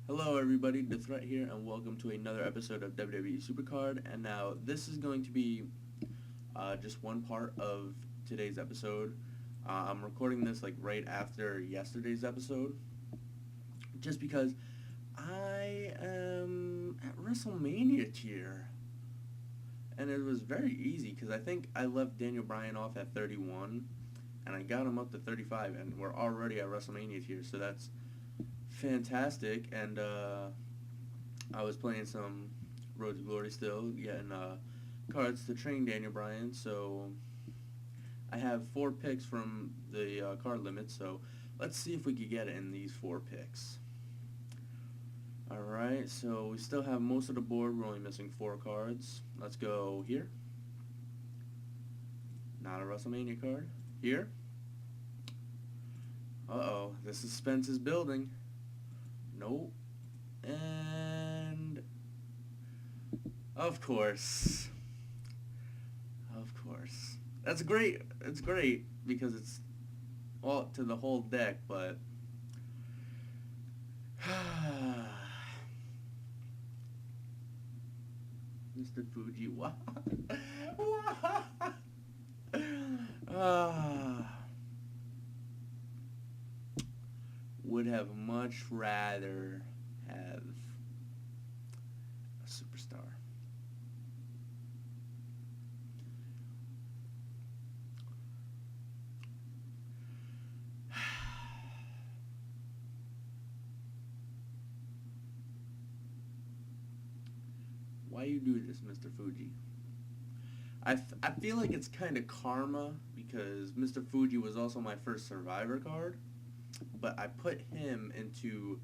Hello everybody, The Threat here, and welcome to another episode of WWE SuperCard. And now this is going to be just one part of today's episode. I'm recording this like right after yesterday's episode, just because I am at Wrestlemania tier. And it was very easy because I think I left Daniel Bryan off at 31, and I got him up to 35, and we're already at Wrestlemania tier, so that's fantastic. And I was playing some Road to Glory still, getting cards to train Daniel Bryan, so I have 4 picks from the card limit, so let's see if we could get it in these 4 picks. Alright, so we still have most of the board. We're only missing 4 cards. Let's go here. Not a WrestleMania card. Here. Uh-oh, the suspense is building. Nope. And of course. Of course. That's great. It's great because it's all to the whole deck, but Mr. Fuji, what? Would have much rather have a superstar. Why you do this, Mr. Fuji? I feel like it's kind of karma because Mr. Fuji was also my first Survivor card, but I put him into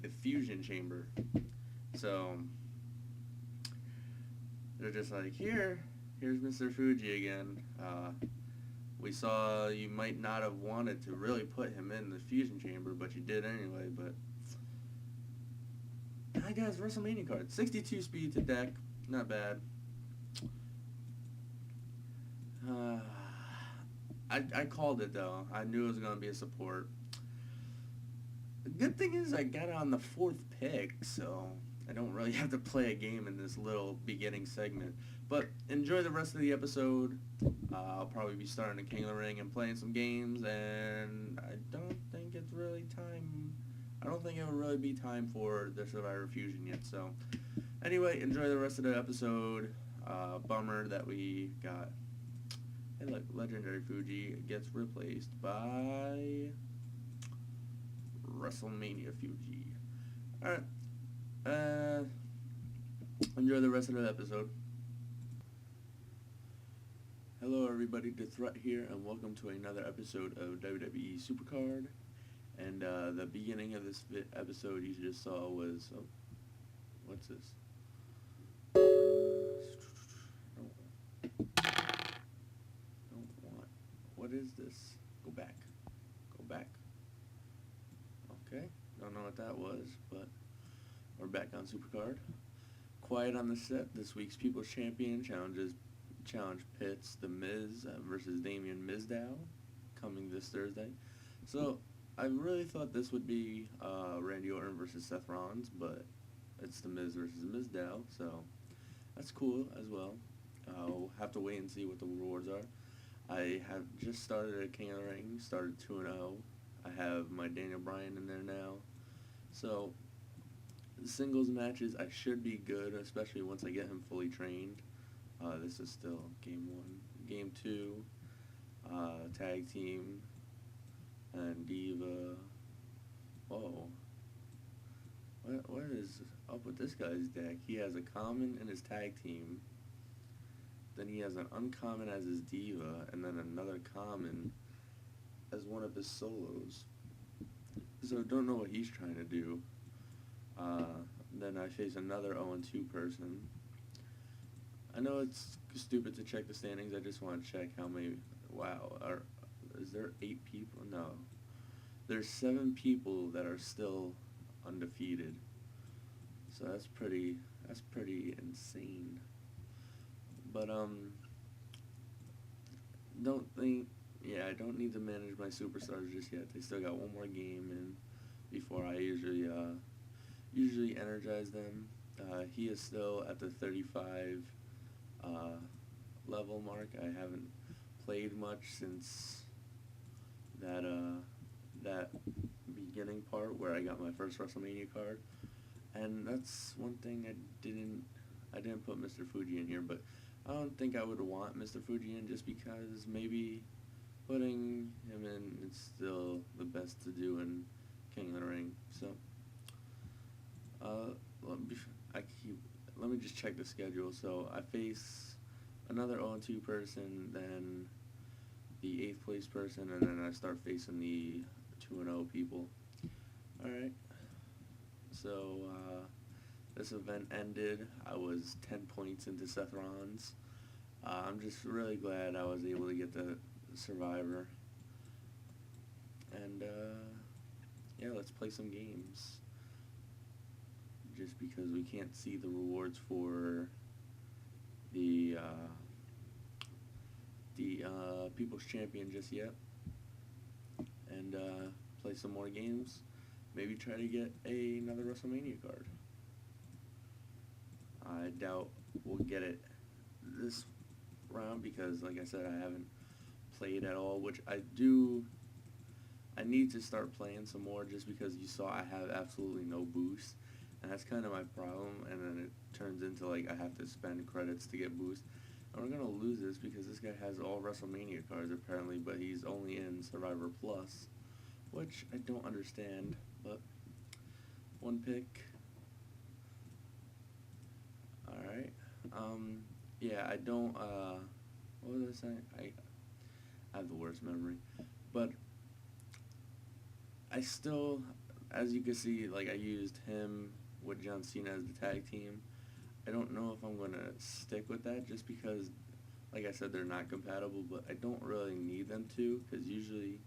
the Fusion Chamber. So they're just like, here's Mr. Fuji again. We saw you might not have wanted to really put him in the Fusion Chamber, but you did anyway. But I got his WrestleMania card. 62 speed to deck. Not bad. I called it though. I knew it was going to be a support. The good thing is I got it on the 4th pick, so I don't really have to play a game in this little beginning segment. But enjoy the rest of the episode. I'll probably be starting a King of the Ring and playing some games, and I don't think it's really time. I don't think it will really be time for the Survivor Fusion yet. So anyway, enjoy the rest of the episode. Bummer that we got. Hey look, Legendary Fuji gets replaced by WrestleMania Fuji. Alright. Enjoy the rest of the episode. Hello everybody, The Threat here, and welcome to another episode of WWE SuperCard. And the beginning of this episode you just saw was... Oh, what's this? What is this? Go back. Go back. Okay. Don't know what that was, but we're back on SuperCard. Quiet on the set. This week's People's Champion challenge pits The Miz versus Damien Mizdow, coming this Thursday. So I really thought this would be Randy Orton versus Seth Rollins, but it's The Miz versus Mizdow, so that's cool as well. I'll have to wait and see what the rewards are. I have just started a King of the Ring, started 2-0. I have my Daniel Bryan in there now. So, the singles matches, I should be good, especially once I get him fully trained. This is still Game 1. Game 2, Tag Team, and Diva. Whoa. What is up with this guy's deck? He has a common in his Tag Team. Then he has an uncommon as his Diva, and then another common as one of his solos. So don't know what he's trying to do. Then I face another 0-2 person. I know it's stupid to check the standings. I just want to check how many... Wow. Is there 8 people? No. There's 7 people that are still undefeated. So that's pretty insane. But, I don't need to manage my superstars just yet. They still got one more game in before I usually usually energize them. He is still at the 35 level mark. I haven't played much since that beginning part where I got my first WrestleMania card, and that's one thing I didn't put Mr. Fuji in here, but I don't think I would want Mr. Fuji in just because 1maybe putting him in is still the best to do in King of the Ring. So let me just check the schedule. So I face another 0-2 person, then the 8th place person, and then I start facing the 2-0 people. Alright, so this event ended. I was 10 points into Seth Rollins. I'm just really glad I was able to get the Survivor. And yeah, let's play some games. Just because we can't see the rewards for the People's Champion just yet. And play some more games. Maybe try to get another WrestleMania card. I doubt we'll get it this round because, like I said, I haven't played at all, which I need to start playing some more just because you saw I have absolutely no boost, and that's kind of my problem, and then it turns into like I have to spend credits to get boost. And we're going to lose this because this guy has all WrestleMania cards apparently, but he's only in Survivor Plus, which I don't understand, but one pick. Alright, yeah, I don't, what was I saying? I have the worst memory, but I still, as you can see, like, I used him with John Cena as the tag team. I don't know if I'm going to stick with that just because, like I said, they're not compatible, but I don't really need them to, because usually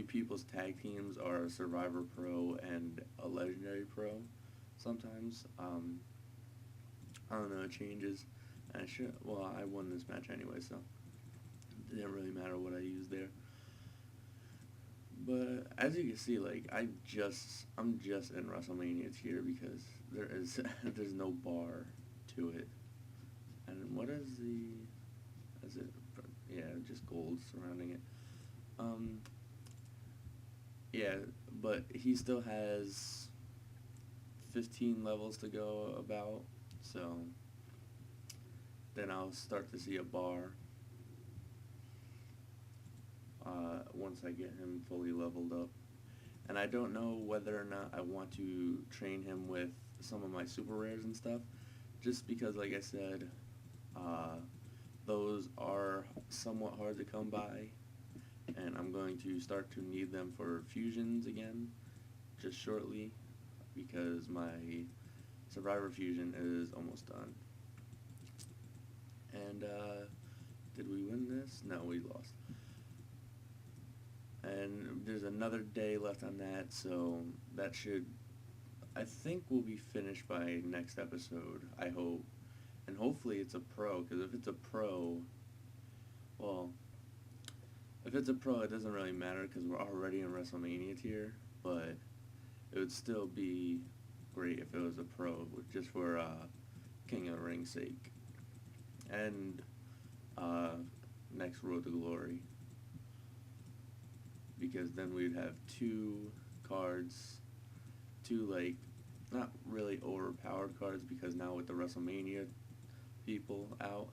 people's tag teams are a Survivor Pro and a Legendary Pro. Sometimes, I don't know, it changes. And I won this match anyway, so it didn't really matter what I used there. But as you can see, like, I'm just in WrestleMania tier because there's no bar to it. And what is it? Yeah, just gold surrounding it. Yeah, but he still has 15 levels to go about, so then I'll start to see a bar once I get him fully leveled up. And I don't know whether or not I want to train him with some of my super rares and stuff, just because, like I said, those are somewhat hard to come by, and I'm going to start to need them for fusions again just shortly, because my Survivor fusion is almost done. And did we win this? No, we lost. And there's another day left on that, so that I think we'll be finished by next episode, I hope. And hopefully it's a pro, because if it's a pro, well, if it's a pro, it doesn't really matter because we're already in WrestleMania tier, but it would still be great if it was a pro, just for King of the Ring's sake. And next Road to Glory, because then we'd have 2 cards, 2, like, not really overpowered cards, because now with the WrestleMania people out,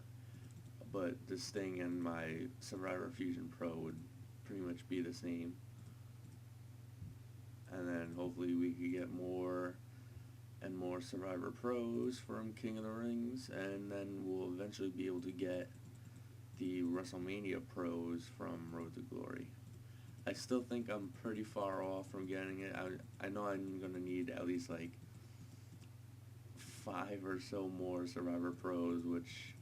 but this thing and my Survivor Fusion Pro would pretty much be the same. And then hopefully we could get more and more Survivor Pros from King of the Rings, and then we'll eventually be able to get the WrestleMania Pros from Road to Glory. I still think I'm pretty far off from getting it. I know I'm going to need at least like 5 or so more Survivor Pros, which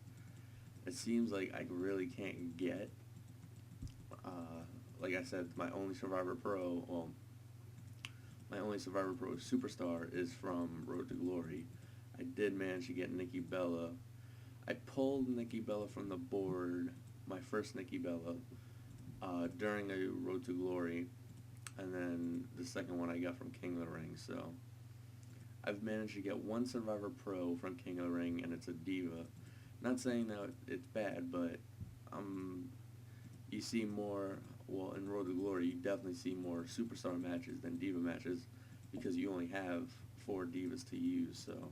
it seems like I really can't get. Like I said, my only Survivor Pro Superstar is from Road to Glory. I did manage to get Nikki Bella. I pulled Nikki Bella from the board, my first Nikki Bella, during a Road to Glory. and then the second one I got from King of the Ring. So I've managed to get one Survivor Pro from King of the Ring, and it's a Diva. Not saying that it's bad, but you see more, well, in Road to Glory, you definitely see more Superstar matches than Diva matches because you only have 4 Divas to use, so.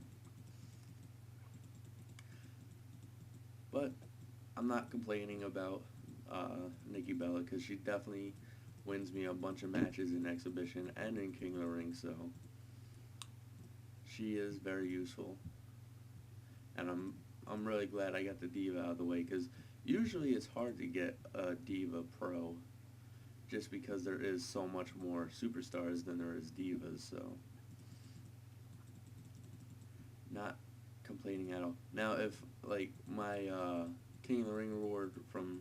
But I'm not complaining about Nikki Bella because she definitely wins me a bunch of matches in Exhibition and in King of the Ring, so she is very useful. And I'm really glad I got the Diva out of the way because usually it's hard to get a Diva Pro just because there is so much more Superstars than there is Divas, so not complaining at all. Now, if, like, my King of the Ring reward from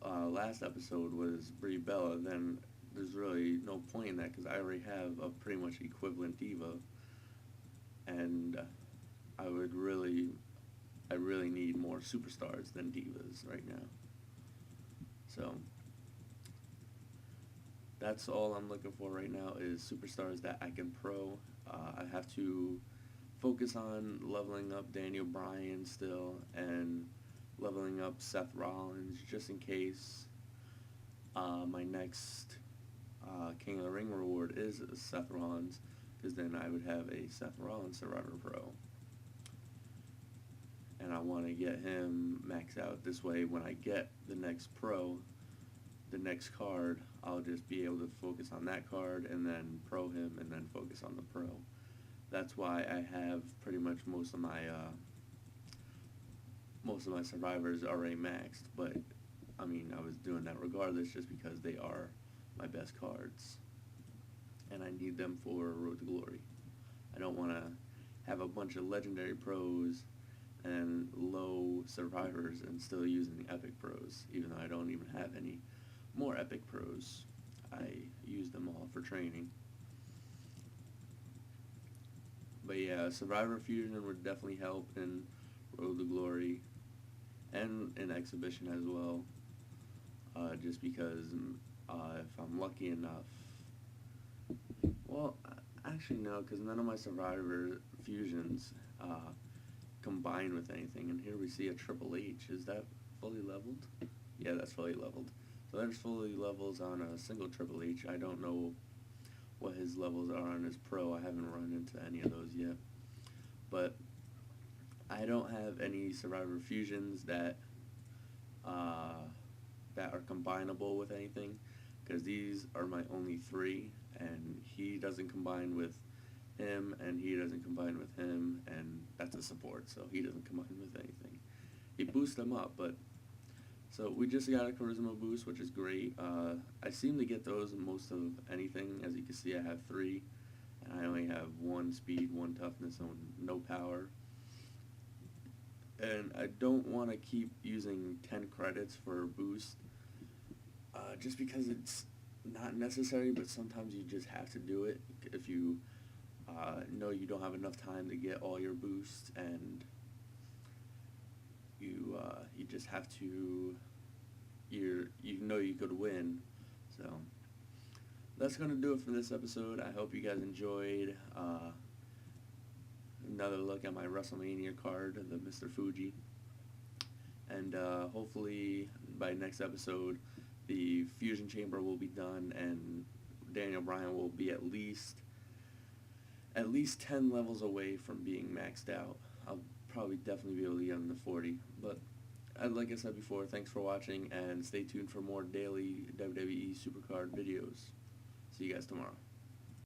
last episode was Brie Bella, then there's really no point in that because I already have a pretty much equivalent Diva, and I really need more Superstars than Divas right now. So that's all I'm looking for right now is Superstars that I can pro. I have to focus on leveling up Daniel Bryan still and leveling up Seth Rollins just in case my next King of the Ring reward is Seth Rollins, because then I would have a Seth Rollins Survivor Pro. And I want to get him maxed out. This way, when I get the next pro, the next card, I'll just be able to focus on that card and then pro him and then focus on the pro. That's why I have pretty much most of my survivors already maxed. But I mean, I was doing that regardless, just because they are my best cards, and I need them for Road to Glory. I don't want to have a bunch of legendary pros and low survivors and still using epic pros, even though I don't even have any more epic pros. I use them all for training. But yeah, Survivor Fusion would definitely help in Road to Glory and in Exhibition as well, just because if I'm lucky enough, well, actually no, because none of my Survivor Fusions combine with anything, and here we see a Triple H. Is that fully leveled? Yeah, that's fully leveled. So there's fully levels on a single Triple H. I don't know what his levels are on his pro. I haven't run into any of those yet. But I don't have any Survivor Fusions that are combinable with anything, because these are my only 3, and he doesn't combine with him, and he doesn't combine with him, and that's a support, so he doesn't combine with anything. He boosts them up, but so we just got a Charisma boost, which is great. I seem to get those in most of anything. As you can see, I have 3, and I only have 1 speed, 1 toughness, and no power. And I don't want to keep using 10 credits for a boost, just because it's not necessary, but sometimes you just have to do it if you know you don't have enough time to get all your boosts, and you just have to, you know you could win. So that's going to do it for this episode. I hope you guys enjoyed another look at my Wrestlemania card, the Mr. Fuji. And hopefully by next episode, the Fusion Chamber will be done, and Daniel Bryan will be at least 10 levels away from being maxed out. I'll probably definitely be able to get him to 40. But like I said before, thanks for watching, and stay tuned for more daily WWE SuperCard videos. See you guys tomorrow.